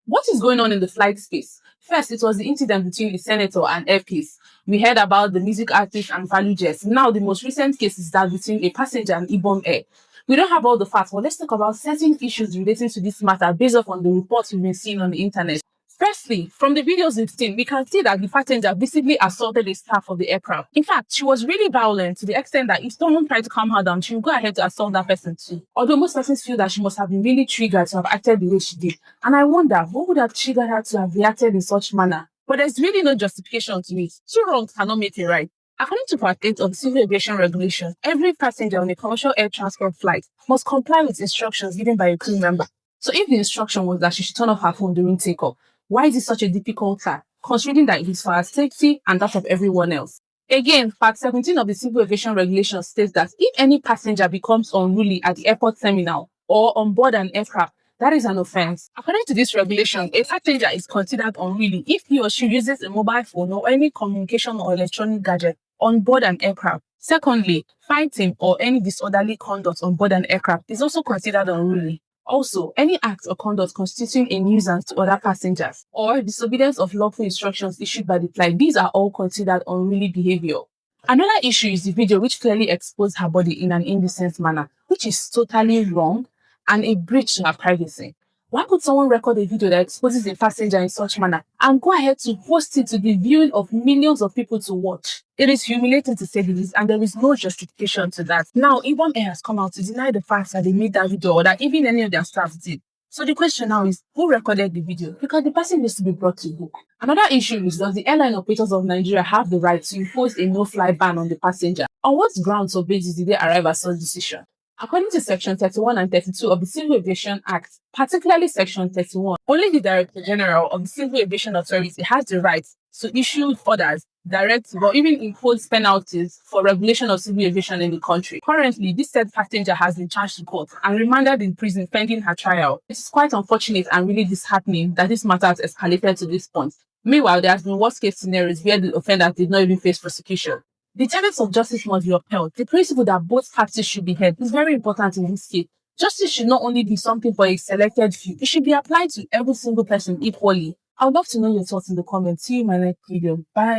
What is going on in the flight space? First, it was the incident between a senator and airpiece. We heard about the music artist and value jets. Now, the most recent case is that between a passenger and Ibom Air. We don't have all the facts, but let's talk about certain issues relating to this matter based off on the reports we've been seeing on the internet. Firstly, from the videos we've seen, we can see that the passenger visibly assaulted a staff of the aircraft. In fact, she was really violent to the extent that if someone tried to calm her down, she would go ahead to assault that person too. Although most persons feel that she must have been really triggered to have acted the way she did. And I wonder, what would have triggered her to have reacted in such manner? But there's really no justification to it. Two wrongs cannot make a right. According to Part 8 of the Civil Aviation Regulation, every passenger on a commercial air transport flight must comply with instructions given by a crew member. So if the instruction was that she should turn off her phone during takeoff, why is it such a difficult task, considering that it is for her safety and that of everyone else? Again, Part 17 of the Civil Aviation Regulation states that if any passenger becomes unruly at the airport terminal or on board an aircraft, that is an offense. According to this regulation, a passenger is considered unruly if he or she uses a mobile phone or any communication or electronic gadget on board an aircraft. Secondly, fighting or any disorderly conduct on board an aircraft is also considered unruly. Also, any act or conduct constituting a nuisance to other passengers or disobedience of lawful instructions issued by the flight, these are all considered unruly behavior. Another issue is the video which clearly exposed her body in an indecent manner, which is totally wrong and a breach to her privacy. Why could someone record a video that exposes a passenger in such manner and go ahead to post it to the viewing of millions of people to watch? It is humiliating to say the least, and there is no justification to that. Now, Ibom Air has come out to deny the fact that they made that video or that even any of their staff did. So the question now is, who recorded the video? Because the person needs to be brought to book. Another issue is, does the airline operators of Nigeria have the right to impose a no-fly ban on the passenger? On what grounds or basis did they arrive at such decision? According to Section 31 and 32 of the Civil Aviation Act, particularly Section 31, only the Director General of the Civil Aviation Authority has the right to issue orders, direct, or even impose penalties for regulation of civil aviation in the country. Currently, this said passenger has been charged to court and remanded in prison pending her trial. It is quite unfortunate and really disheartening that this matter has escalated to this point. Meanwhile, there has been worst-case scenarios where the offender did not even face prosecution. The tenets of justice must be upheld. The principle that both parties should be heard is very important in this case. Justice should not only be something for a selected few, it should be applied to every single person equally. I would love to know your thoughts in the comments. See you in my next video. Bye.